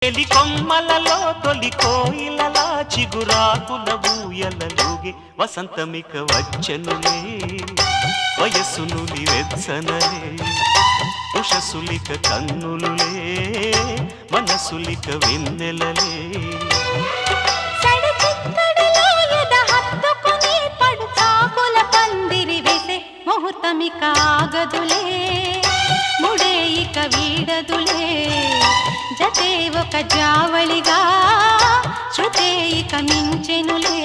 ఎలి కొమ్మలలో తొలి కోయిలలా చిగురాకుల ఊయలలుగే వసంతమిక వచ్చనులే వయస్సునులి వెచ్చనలే ఉషసులిక కన్నులులే మనసులిక వెన్నెలలే ముహూర్తమిక ఆగదులే ముడే ఇక వీడదులే జతే ఒక జావళిగా శృతే ఇక మించెనులే